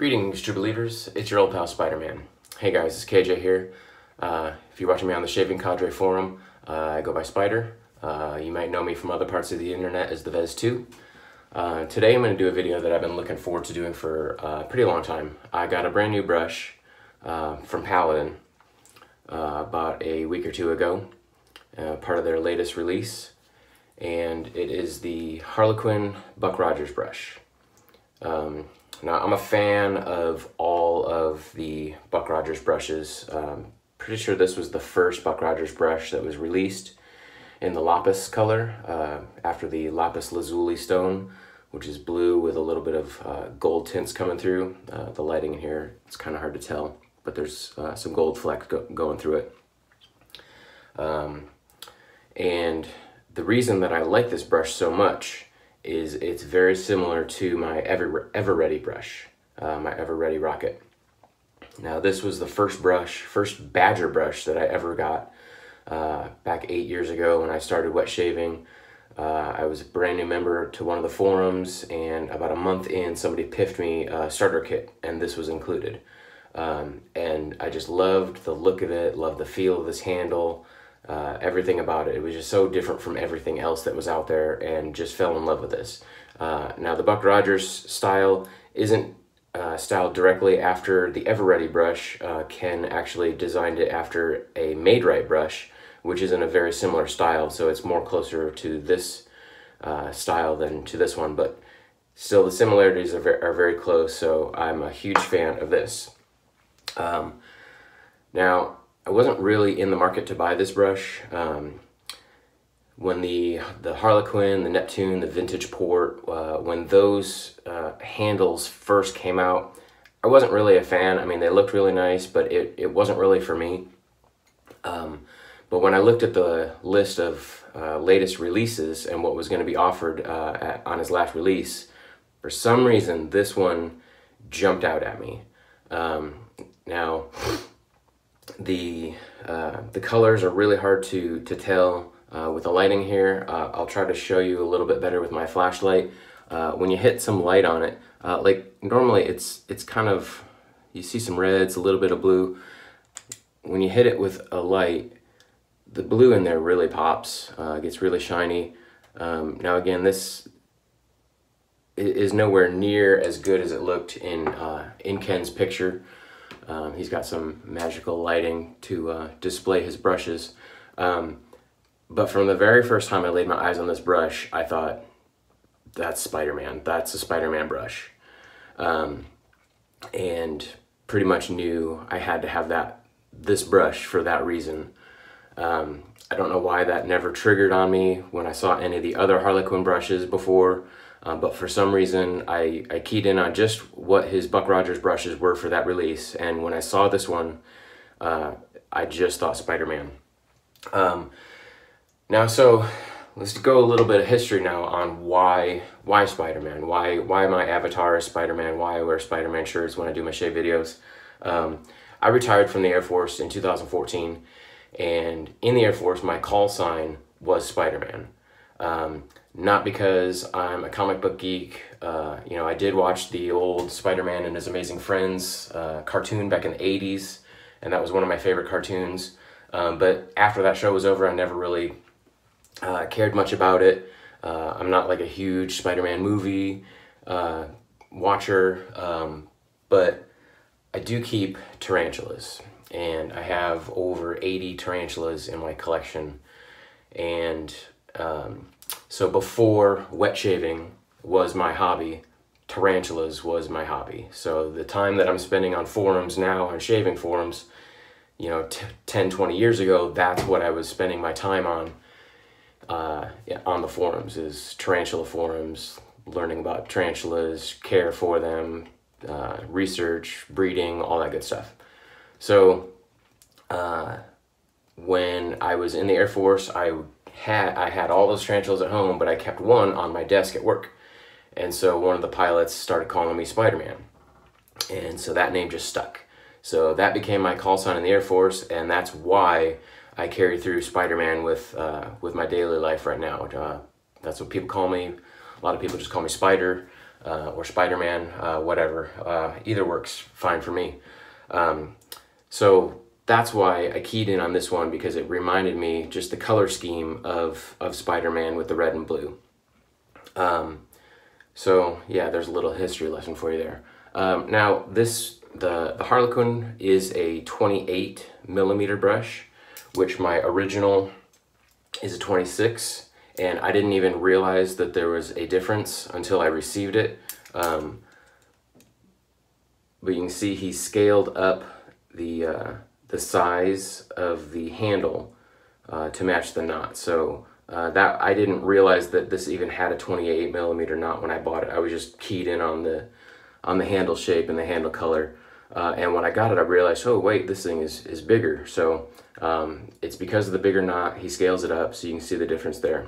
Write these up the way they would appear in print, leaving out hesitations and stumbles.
Greetings, true believers. It's your old pal Spider-Man. Hey guys, it's KJ here. If you're watching me on the Shaving Cadre forum, I go by Spider. You might know me from other parts of the internet as the Vez2. Today I'm going to do a video that I've been looking forward to doing for a pretty long time. I got a brand new brush from Paladin about a week or two ago, part of their latest release, and it is the Harlequin Buck Rogers brush. Now, I'm a fan of all of the Buck Rogers brushes. Pretty sure this was the first Buck Rogers brush that was released in the lapis color after the lapis lazuli stone, which is blue with a little bit of gold tints coming through. The lighting in here, it's kind of hard to tell, but there's some gold flecks going through it. And the reason that I like this brush so much is it's very similar to my Ever Ready brush, my Ever Ready Rocket. Now this was the first badger brush that I ever got back 8 years ago when I started wet shaving. I was a brand new member to one of the forums, and about a month in, somebody piffed me a starter kit, and this was included. And I just loved the look of it, loved the feel of this handle. Everything about it. It was just so different from everything else that was out there, and just fell in love with this. Now the Buck Rogers style isn't styled directly after the Ever Ready brush. Ken actually designed it after a Made Right brush, which is in a very similar style, so it's more closer to this style than to this one, but still the similarities are very close, so I'm a huge fan of this. Now, I wasn't really in the market to buy this brush. When the Harlequin, the Neptune, the Vintage Port, when those handles first came out, I wasn't really a fan. I mean, they looked really nice, but it wasn't really for me. But when I looked at the list of latest releases and what was going to be offered on his last release, for some reason, this one jumped out at me. Now, the colors are really hard to tell with the lighting here. I'll try to show you a little bit better with my flashlight. When you hit some light on it, like normally it's kind of, you see some reds, a little bit of blue. When you hit it with a light, the blue in there really pops, gets really shiny. Now again, this is nowhere near as good as it looked in Ken's picture. He's got some magical lighting to display his brushes. But from the very first time I laid my eyes on this brush, I thought, that's Spider-Man. That's a Spider-Man brush. And pretty much knew I had to have this brush for that reason. I don't know why that never triggered on me when I saw any of the other Harlequin brushes before. But for some reason, I keyed in on just what his Buck Rogers brushes were for that release, and when I saw this one, I just thought Spider-Man. Now, so let's go a little bit of history now on why Spider-Man, why my avatar is Spider-Man, why I wear Spider-Man shirts when I do my shave videos. I retired from the Air Force in 2014, and in the Air Force, my call sign was Spider-Man. Not because I'm a comic book geek. You know, I did watch the old Spider-Man and His Amazing Friends cartoon back in the 80s, and that was one of my favorite cartoons. But after that show was over, I never really cared much about it. I'm not like a huge Spider-Man movie watcher, but I do keep tarantulas, and I have over 80 tarantulas in my collection. And so before wet shaving was my hobby, tarantulas was my hobby. So the time that I'm spending on forums now, on shaving forums, you know, 10, 20 years ago, that's what I was spending my time on the forums, is tarantula forums, learning about tarantulas, care for them, research, breeding, all that good stuff. So when I was in the Air Force, I had all those tarantulas at home, but I kept one on my desk at work. And so one of the pilots started calling me Spider-Man. And so that name just stuck. So that became my call sign in the Air Force, and that's why I carry through Spider-Man with my daily life right now. That's what people call me. A lot of people just call me Spider. or Spider-Man, whatever. Either works fine for me. So that's why I keyed in on this one, because it reminded me just the color scheme of Spider-Man with the red and blue. So yeah, there's a little history lesson for you there. Now the Harlequin is a 28 millimeter brush, which my original is a 26, and I didn't even realize that there was a difference until I received it. But you can see he scaled up the size of the handle to match the knot. So that I didn't realize that this even had a 28 millimeter knot when I bought it. I was just keyed in on the handle shape and the handle color. And when I got it, I realized, oh wait, this thing is bigger. So it's because of the bigger knot. He scales it up, so you can see the difference there.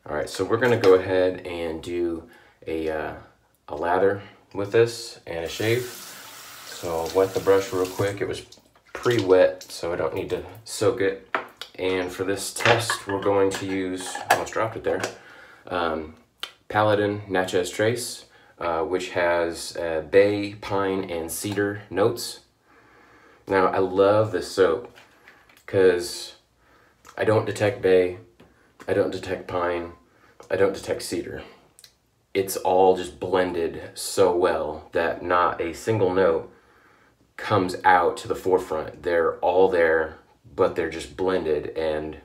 All right, so we're gonna go ahead and do a lather with this and a shave. So I'll wet the brush real quick. It was pre-wet, so I don't need to soak it. And for this test, we're going to use, I almost dropped it there, Paladin Natchez Trace, which has bay, pine, and cedar notes. Now, I love this soap because I don't detect bay, I don't detect pine, I don't detect cedar. It's all just blended so well that not a single note comes out to the forefront. They're all there, but they're just blended, and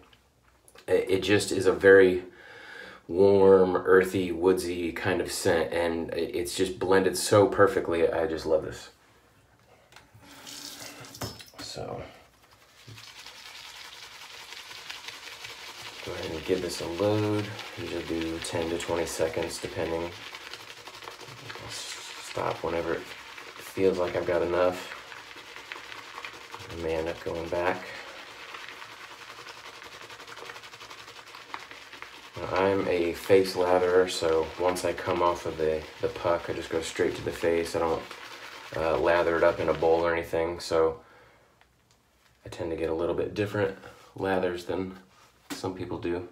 it just is a very warm, earthy, woodsy kind of scent, and it's just blended so perfectly. I just love this. So go ahead and give this a load. Usually do 10 to 20 seconds depending. I'll stop whenever it feels like I've got enough. I may end up going back. I'm a face latherer, so once I come off of the puck, I just go straight to the face. I don't lather it up in a bowl or anything, so I tend to get a little bit different lathers than some people do.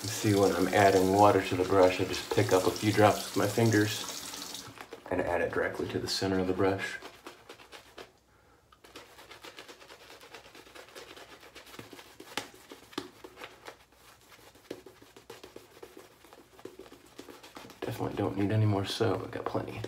See, when I'm adding water to the brush, I just pick up a few drops with my fingers and add it directly to the center of the brush. Definitely don't need any more soap, I've got plenty.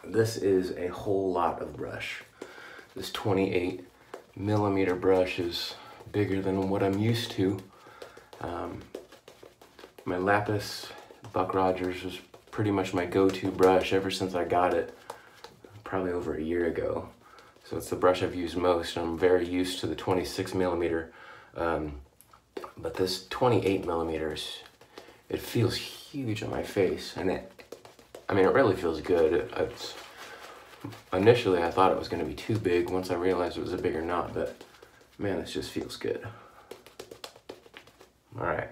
This is a whole lot of brush. This 28 millimeter brush is bigger than what I'm used to. My lapis Buck Rogers was pretty much my go-to brush ever since I got it, probably over a year ago. So it's the brush I've used most. I'm very used to the 26 millimeter, but this 28 millimeters, it feels huge on my face, and it really feels good. Initially, I thought it was going to be too big once I realized it was a bigger knot, but man, this just feels good. All right,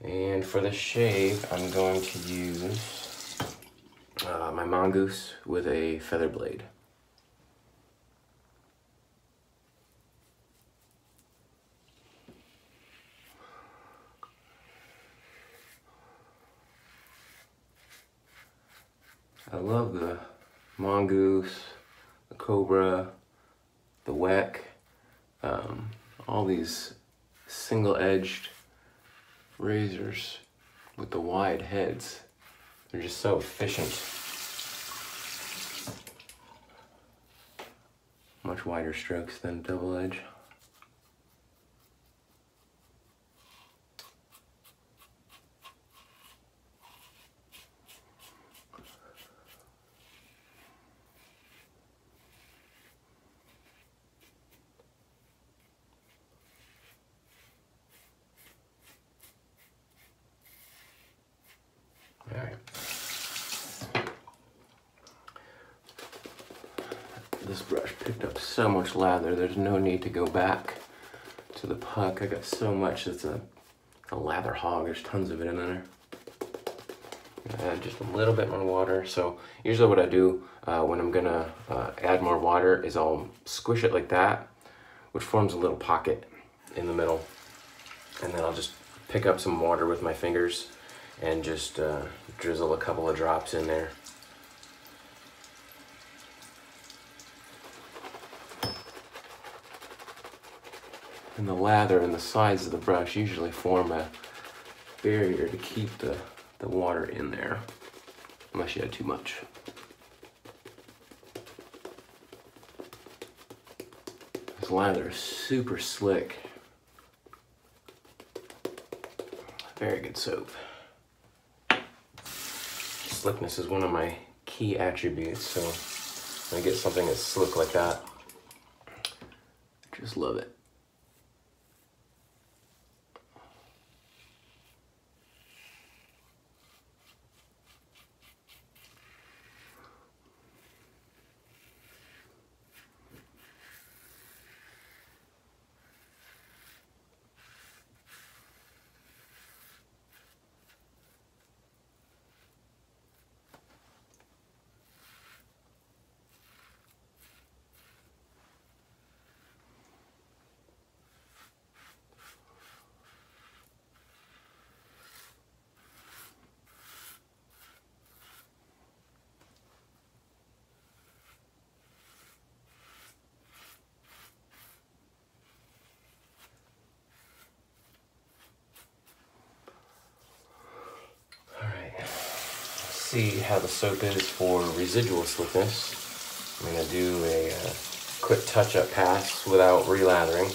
and for the shave, I'm going to use my mongoose with a feather blade. I love the mongoose, the cobra, the weck, all these single-edged razors with the wide heads. They're just so efficient. Much wider strokes than double edge. This brush picked up so much lather, there's no need to go back to the puck. I got so much that's a lather hog. There's tons of it in there. Add just a little bit more water. So usually what I do when I'm gonna add more water is I'll squish it like that, which forms a little pocket in the middle. And then I'll just pick up some water with my fingers and just drizzle a couple of drops in there. And the lather and the sides of the brush usually form a barrier to keep the water in there, unless you add too much. This lather is super slick. Very good soap. Slickness is one of my key attributes, so when I get something that's slick like that, I just love it. See how the soap is for residual slickness. I'm going to do a quick touch-up pass without relathering.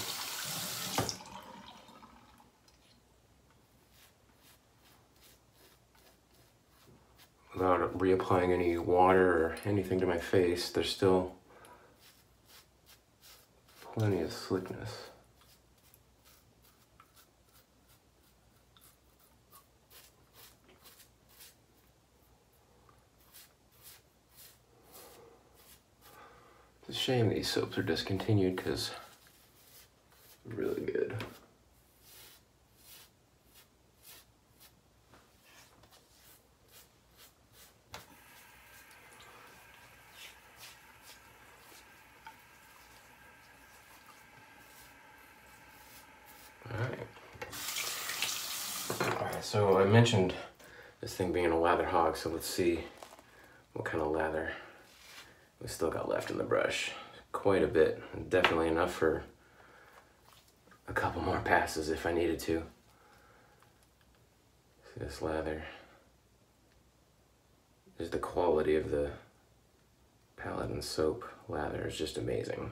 Without reapplying any water or anything to my face, there's still plenty of slickness. It's a shame these soaps are discontinued because they're really good. Alright, so I mentioned this thing being a lather hog, so let's see what kind of lather we still got left in the brush. Quite a bit, definitely enough for a couple more passes if I needed to. See this lather. Just the quality of the Paladin soap lather is just amazing.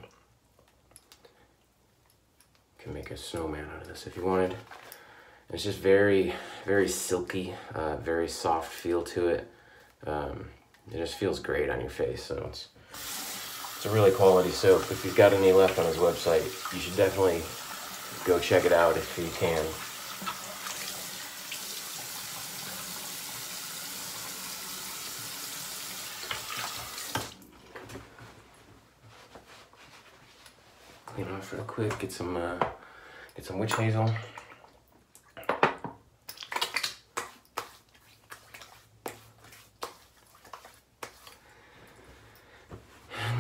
You can make a snowman out of this if you wanted. It's just very, very silky, very soft feel to it. It just feels great on your face, so it's a really quality soap. If he's got any left on his website, you should definitely go check it out if you can. Clean off real quick, get some witch hazel.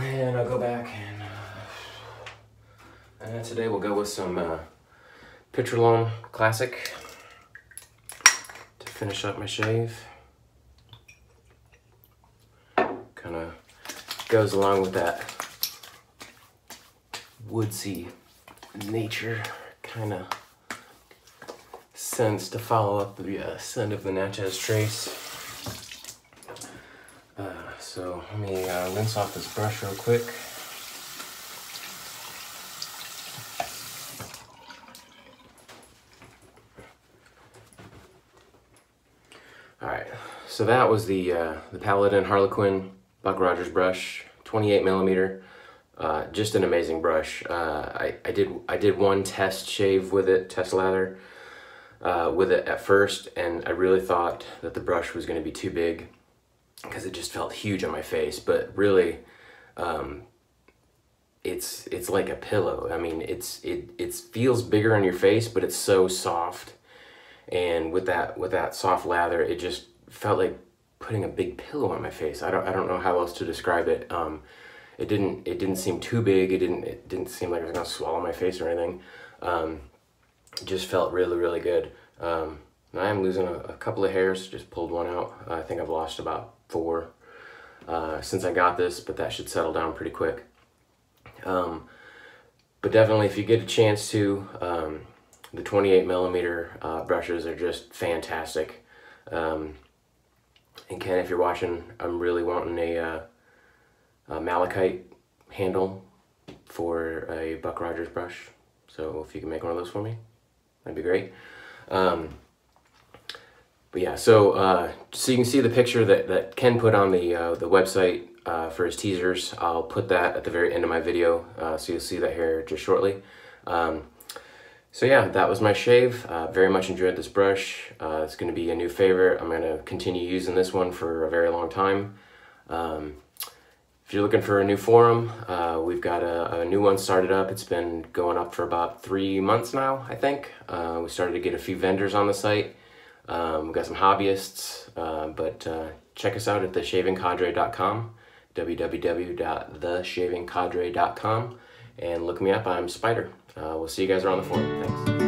And I'll go back and today we'll go with some Petrolone Classic to finish up my shave. Kind of goes along with that woodsy nature kind of sense to follow up the scent of the Natchez Trace. So let me rinse off this brush real quick. Alright, so that was the Paladin Harlequin Buck Rogers brush, 28 millimeter. Just an amazing brush. I did one test shave with it, test lather with it at first, and I really thought that the brush was going to be too big because it just felt huge on my face. But really, it's like a pillow. I mean, it feels bigger on your face, but it's so soft. And with that soft lather, it just felt like putting a big pillow on my face. I don't know how else to describe it. It didn't seem too big. It didn't seem like it was gonna swallow my face or anything. It just felt really good. I am losing a couple of hairs. Just pulled one out. I think I've lost about 4 since I got this, but that should settle down pretty quick. But definitely, if you get a chance to, the 28mm brushes are just fantastic. And Ken, if you're watching, I'm really wanting a malachite handle for a Buck Rogers brush. So if you can make one of those for me, that'd be great. But yeah, so you can see the picture that Ken put on the website for his teasers. I'll put that at the very end of my video, so you'll see that here just shortly. So yeah, that was my shave. Very much enjoyed this brush. It's going to be a new favorite. I'm going to continue using this one for a very long time. If you're looking for a new forum, we've got a new one started up. It's been going up for about 3 months now, I think. We started to get a few vendors on the site. We've got some hobbyists, but check us out at theshavingcadre.com, www.theshavingcadre.com, and look me up. I'm Spider. We'll see you guys around the forum. Thanks.